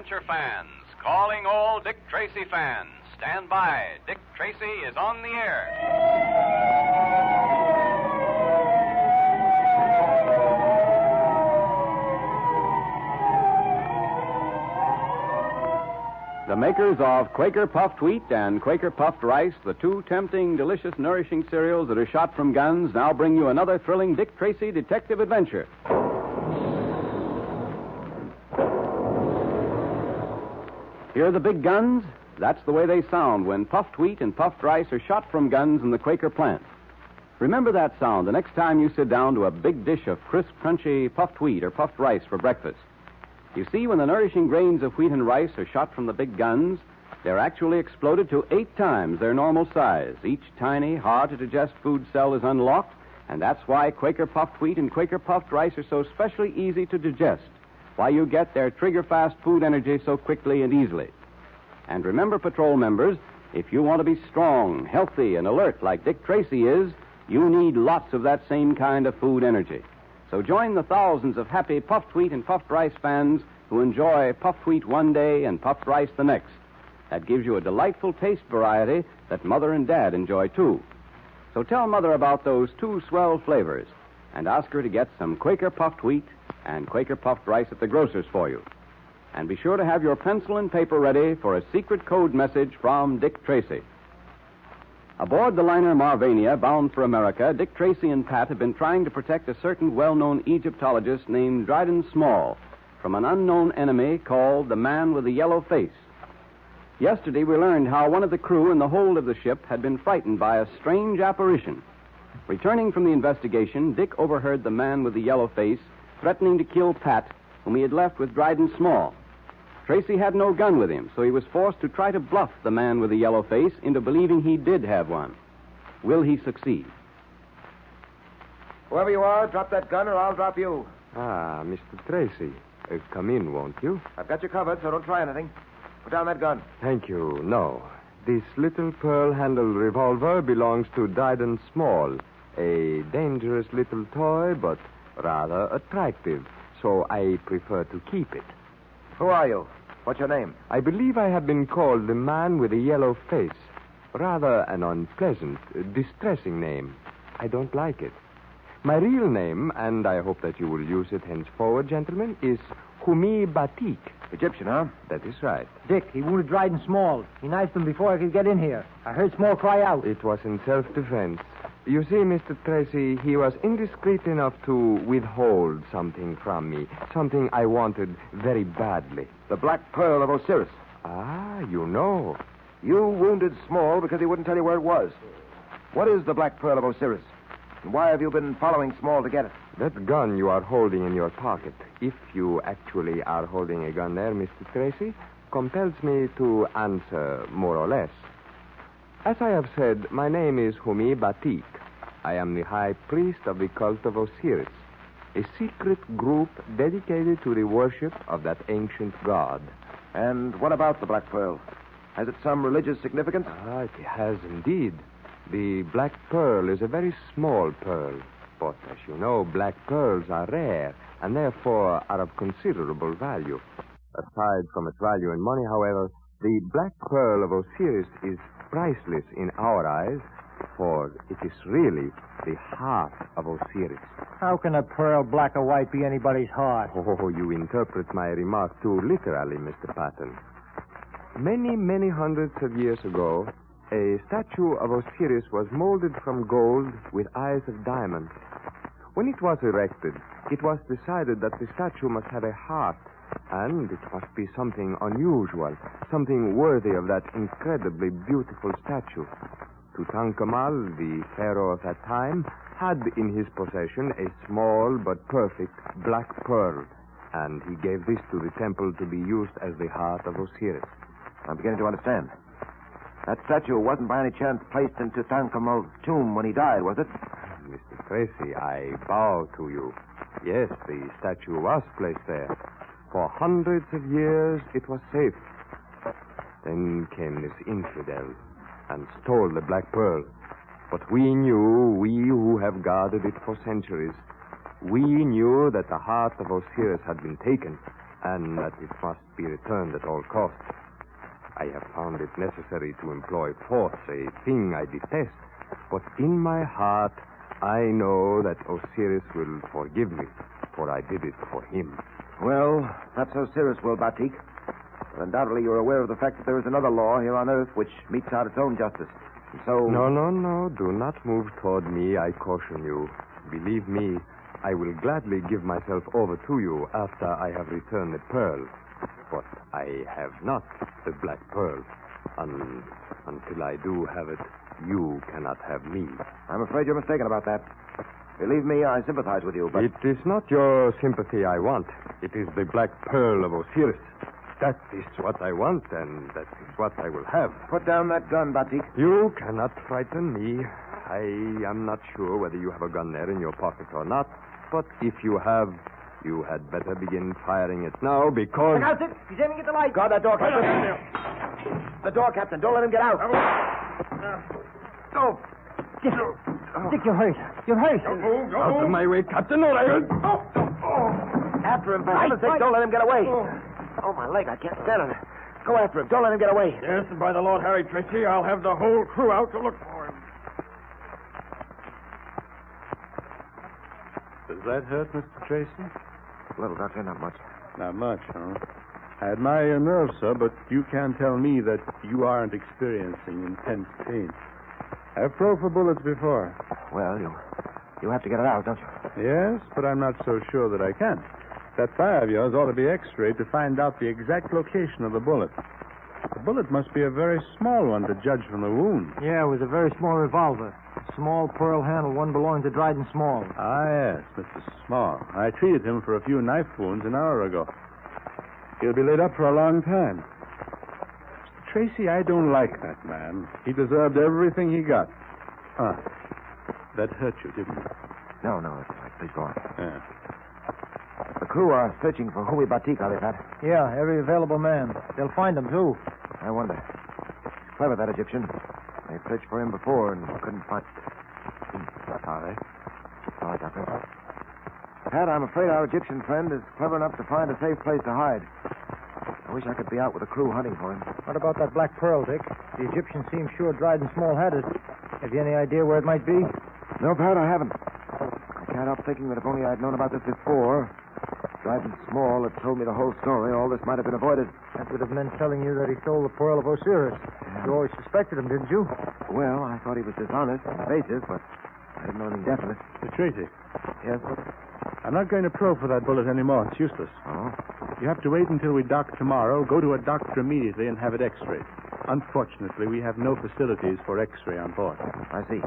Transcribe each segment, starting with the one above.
adventure fans, calling all Dick Tracy fans. Stand by. Dick Tracy is on the air. The makers of Quaker Puffed Wheat and Quaker Puffed Rice, the two tempting, delicious, nourishing cereals that are shot from guns, now bring you another thrilling Dick Tracy detective adventure. Hear the big guns? That's the way they sound when puffed wheat and puffed rice are shot from guns in the Quaker plant. Remember that sound the next time you sit down to a big dish of crisp, crunchy puffed wheat or puffed rice for breakfast. You see, when the nourishing grains of wheat and rice are shot from the big guns, they're actually exploded to 8 times their normal size. Each tiny, hard-to-digest food cell is unlocked, and that's why Quaker Puffed Wheat and Quaker Puffed Rice are so specially easy to digest, why you get their trigger-fast food energy so quickly and easily. And remember, patrol members, if you want to be strong, healthy, and alert like Dick Tracy is, you need lots of that same kind of food energy. So join the thousands of happy puffed wheat and puffed rice fans who enjoy puffed wheat one day and puffed rice the next. That gives you a delightful taste variety that Mother and Dad enjoy, too. So tell Mother about those 2 swell flavors and ask her to get some Quaker Puffed Wheat and Quaker Puffed Rice at the grocer's for you. And be sure to have your pencil and paper ready for a secret code message from Dick Tracy. Aboard the liner Marvania, bound for America, Dick Tracy and Pat have been trying to protect a certain well-known Egyptologist named Dryden Small from an unknown enemy called the Man with the Yellow Face. Yesterday, we learned how one of the crew in the hold of the ship had been frightened by a strange apparition. Returning from the investigation, Dick overheard the Man with the Yellow Face threatening to kill Pat, whom he had left with Dryden Small. Tracy had no gun with him, so he was forced to try to bluff the Man with the Yellow Face into believing he did have one. Will he succeed? Whoever you are, drop that gun or I'll drop you. Ah, Mr. Tracy. Come in, won't you? I've got you covered, so don't try anything. Put down that gun. Thank you. No. This little pearl-handled revolver belongs to Dryden Small. A dangerous little toy, but rather attractive. So I prefer to keep it. Who are you? What's your name? I believe I have been called the Man with a Yellow Face. Rather an unpleasant, distressing name. I don't like it. My real name, and I hope that you will use it henceforward, gentlemen, is Humi Batik. Egyptian, huh? That is right. Dick, he wounded Dryden Small. He knifed him before I could get in here. I heard Small cry out. It was in self-defense. You see, Mr. Tracy, he was indiscreet enough to withhold something from me. Something I wanted very badly. The Black Pearl of Osiris. Ah, you know. You wounded Small because he wouldn't tell you where it was. What is the Black Pearl of Osiris? And why have you been following Small to get it? That gun you are holding in your pocket, if you actually are holding a gun there, Mr. Tracy, compels me to answer more or less. As I have said, my name is Humi Batik. I am the high priest of the cult of Osiris, a secret group dedicated to the worship of that ancient god. And what about the Black Pearl? Has it some religious significance? Ah, it has indeed. The Black Pearl is a very small pearl. But, as you know, black pearls are rare and therefore are of considerable value. Aside from its value in money, however, the Black Pearl of Osiris is priceless in our eyes, for it is really the heart of Osiris. How can a pearl, black or white, be anybody's heart? Oh, you interpret my remark too literally, Mr. Patton. Many, many hundreds of years ago, a statue of Osiris was molded from gold with eyes of diamond. When it was erected, it was decided that the statue must have a heart, and it must be something unusual, something worthy of that incredibly beautiful statue. Tutankhamun, the pharaoh of that time, had in his possession a small but perfect black pearl, and he gave this to the temple to be used as the heart of Osiris. I'm beginning to understand. That statue wasn't by any chance placed in Tutankhamun's tomb when he died, was it? Mr. Tracy, I bow to you. Yes, the statue was placed there. For hundreds of years, it was safe. Then came this infidel and stole the Black Pearl. But we knew, we who have guarded it for centuries, we knew that the heart of Osiris had been taken, and that it must be returned at all costs. I have found it necessary to employ force, a thing I detest. But in my heart, I know that Osiris will forgive me, for I did it for him. Well, that's Osiris will, Batik. But undoubtedly you're aware of the fact that there is another law here on Earth which metes out its own justice. And so... No. Do not move toward me, I caution you. Believe me, I will gladly give myself over to you after I have returned the pearl. But I have not the black pearl. Until I do have it, you cannot have me. I'm afraid you're mistaken about that. Believe me, I sympathize with you, but... It is not your sympathy I want. It is the black pearl of Osiris. That is what I want, and that is what I will have. Put down that gun, Batik. You cannot frighten me. I am not sure whether you have a gun there in your pocket or not, but if you have, you had better begin firing it now, because... Look out, Dick. He's aiming at the light. Guard that door, Captain. The door, Captain. Don't let him get out. Go. Dick, you're hurt. You're hurt. Out of my way, Captain, or I will... After him, for heaven's sake. Don't let him get away. Oh, my leg. I can't stand on it. Go after him. Don't let him get away. Yes, and by the Lord Harry Tracy, I'll have the whole crew out to look for him. Does that hurt, Mr. Tracy? A little, Doctor. Not much. Not much, huh? I admire your nerve, sir, but you can't tell me that you aren't experiencing intense pain. I've probed for bullets before. Well, you have to get it out, don't you? Yes, but I'm not so sure that I can. That thigh of yours ought to be x-rayed to find out the exact location of the bullet. The bullet must be a very small one to judge from the wound. Yeah, it was a very small revolver. Small pearl handle, one belonging to Dryden Small. Ah, yes, Mr. Small. I treated him for a few knife wounds an hour ago. He'll be laid up for a long time. Mr. Tracy, I don't like that man. He deserved everything he got. That hurt you, didn't it? No, it's all right. Please go on. Yeah. The crew are searching for Hui Batik, are they, Pat? Yeah, every available man. They'll find him, too. I wonder. He's clever, that Egyptian. They searched for him before and couldn't find... Are they? All right, Doctor. Pat, I'm afraid our Egyptian friend is clever enough to find a safe place to hide. I wish I could be out with a crew hunting for him. What about that black pearl, Dick? The Egyptian seems sure Dryden Small had it. Have you any idea where it might be? No, Pat, I haven't. I can't help thinking that if only I'd known about this before, Dryden Small had told me the whole story, all this might have been avoided. That would have meant telling you that he stole the pearl of Osiris. You always suspected him, didn't you? Well, I thought he was dishonest and evasive, but I didn't know anything definite. Mr. Tracy, Yes? I'm not going to probe for that bullet anymore. It's useless. Oh? You have to wait until we dock tomorrow, go to a doctor immediately, and have it x-rayed. Unfortunately, we have no facilities for x-ray on board. I see.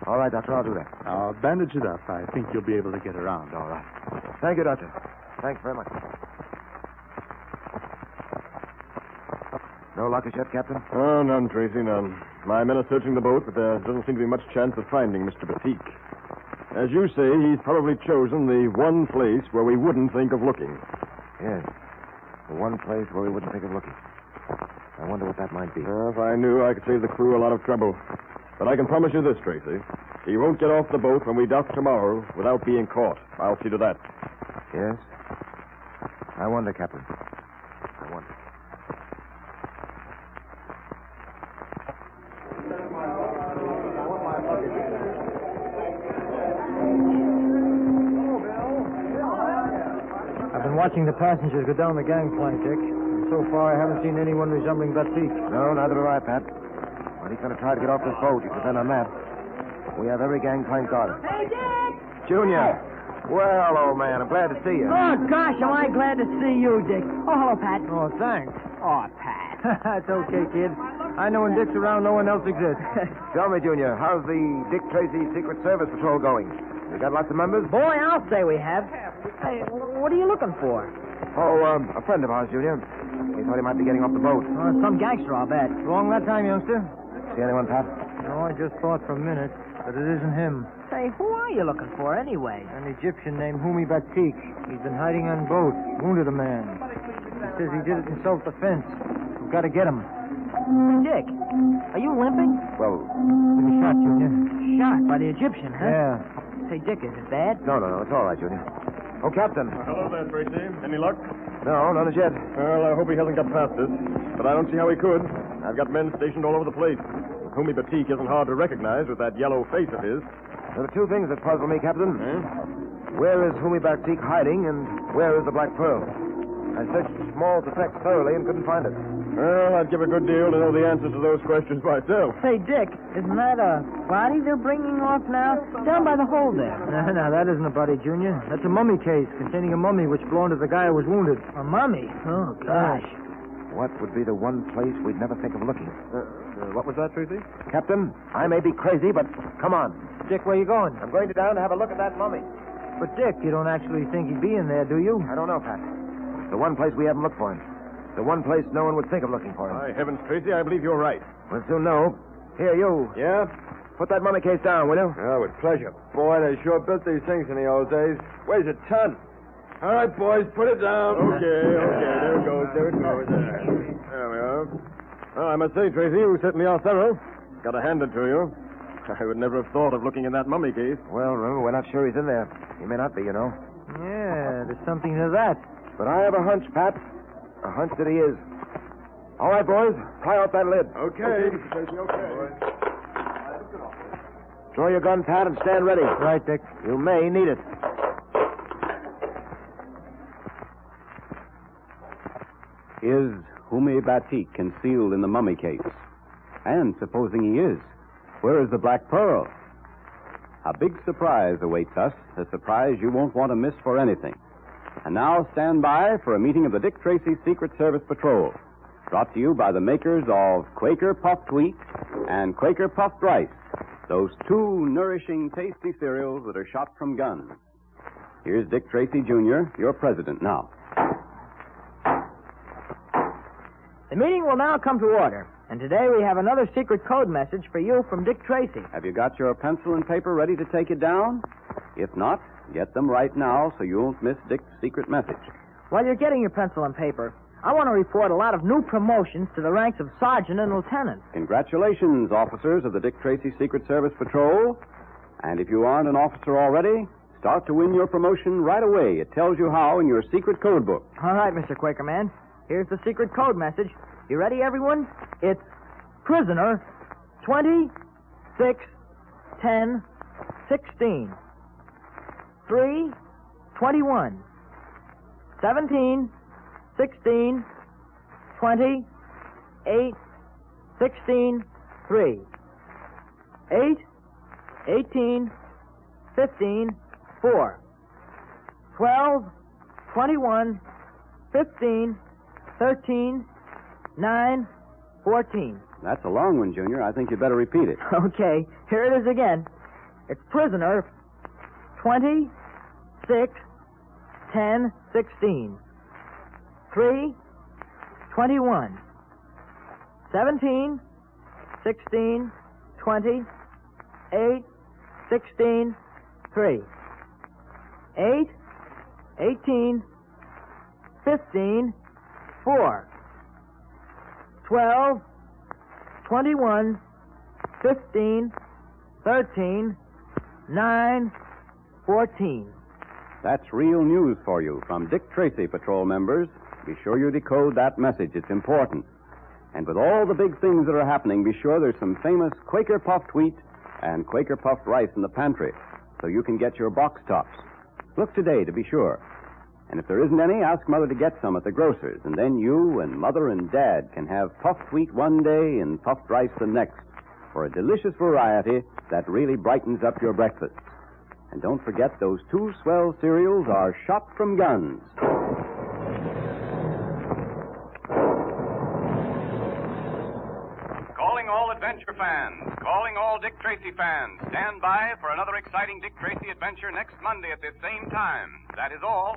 All right, Doctor, I'll do that. I'll bandage it up. I think you'll be able to get around. All right. Thank you, Doctor. Thanks very much. No luck as yet, Captain? Oh, none, Tracy, none. My men are searching the boat, but there doesn't seem to be much chance of finding Mr. Batik. As you say, he's probably chosen the one place where we wouldn't think of looking. Yes. The one place where we wouldn't think of looking. I wonder what that might be. If I knew, I could save the crew a lot of trouble. But I can promise you this, Tracy. He won't get off the boat when we dock tomorrow without being caught. I'll see to that. Yes? I wonder, Captain. I wonder. I've been watching the passengers go down the gangplank, Dick. And so far, I haven't seen anyone resembling Batik. No, neither have I, Pat. But he's going to try to get off this boat. You depend on that. We have every gangplank guarded. Hey, Dick! Junior! Well, old man, I'm glad to see you. Oh, gosh, am I glad to see you, Dick. Oh, hello, Pat. Oh, thanks. Oh, Pat. That's okay, kid. I know when Dick's around, no one else exists. Tell me, Junior, how's the Dick Tracy Secret Service Patrol going? You got lots of members? Boy, I'll say we have. Hey, what are you looking for? Oh, a friend of ours, Junior. We thought he might be getting off the boat. Some gangster, I'll bet. Wrong that time, youngster. See anyone, Pat? No, I just thought for a minute, but it isn't him. Say, who are you looking for, anyway? An Egyptian named Humi Batik. He's been hiding on boat. Wounded a man. He says he did it in self-defense. We've got to get him. Dick, are you limping? Well, Been shot, Junior. Shot by the Egyptian, huh? Yeah. Say, Dick, is it bad? no, it's all right, Junior. Oh, Captain. Hello there, Tracy. Any luck? No, none as yet. Well, I hope he hasn't got past us, but I don't see how he could. I've got men stationed all over the place. Humi Batik isn't hard to recognize with that yellow face of his. There are two things that puzzle me, Captain. Where is Humi Batik hiding, and where is the Black Pearl? I searched Small's effects thoroughly and couldn't find it. Well, I'd give a good deal to know the answers to those questions myself. Say, Dick, isn't that a body they're bringing off now? Down by the hole there. No, that isn't a body, Junior. That's a mummy case containing a mummy which belonged to the guy who was wounded. A mummy? Oh, gosh. What would be the one place we'd never think of looking? What was that, Tracy? Captain, I may be crazy, but come on. Dick, where you going? I'm going down to have a look at that mummy. But, Dick, you don't actually think he'd be in there, do you? I don't know, Pat. It's the one place we haven't looked for him. The one place no one would think of looking for him. By heavens, Tracy, I believe you're right. We'll soon know. Here, you. Yeah? Put that mummy case down, will you? Yeah, with pleasure. Boy, they sure built these things in the old days. Weighs a ton. All right, boys, put it down. Okay. There it goes. There we are. Well, I must say, Tracy, you certainly are thorough. Got to hand it to you. I would never have thought of looking in that mummy case. Well, remember, we're not sure he's in there. He may not be, you know. Yeah, there's something to that. But I have a hunch, Pat. A hunch that he is. All right, boys. Pry out that lid. Okay. Tracy, okay. Draw your gun, Pat, and stand ready. Right, Dick. You may need it. Is Humi Batik concealed in the mummy case? And supposing he is, where is the Black Pearl? A big surprise awaits us, a surprise you won't want to miss for anything. And now stand by for a meeting of the Dick Tracy Secret Service Patrol, brought to you by the makers of Quaker Puffed Wheat and Quaker Puffed Rice, those two nourishing, tasty cereals that are shot from guns. Here's Dick Tracy, Jr., your president now. The meeting will now come to order. And today we have another secret code message for you from Dick Tracy. Have you got your pencil and paper ready to take it down? If not, get them right now so you won't miss Dick's secret message. While you're getting your pencil and paper, I want to report a lot of new promotions to the ranks of sergeant and lieutenant. Congratulations, officers of the Dick Tracy Secret Service Patrol. And if you aren't an officer already, start to win your promotion right away. It tells you how in your secret code book. All right, Mr. Quakerman. Here's the secret code message. You ready, everyone? It's prisoner 20, 6, 10, 16, 3, 21, 17, 16, 20, 8, 16, 3, 8, 18, 15, 4, 12, 21, 15, 13, 9, 14. That's a long one, Junior. I think you better repeat it. Okay, here it is again. It's prisoner 20, 6, 10, 16, 3, 21, 17, 16, 20, 8, 16, 3, 8, 18, 15, 4, 12, 21, 15, 13, 9, 14. That's real news for you from Dick Tracy patrol members. Be sure you decode that message. It's important. And with all the big things that are happening, be sure there's some famous Quaker Puffed Wheat and Quaker Puffed Rice in the pantry so you can get your box tops. Look today to be sure. And if there isn't any, ask Mother to get some at the grocer's, and then you and Mother and Dad can have puffed wheat one day and puffed rice the next for a delicious variety that really brightens up your breakfast. And don't forget those two swell cereals are shot from guns. Calling all adventure fans, calling all Dick Tracy fans. Stand by for another exciting Dick Tracy adventure next Monday at this same time. That is all.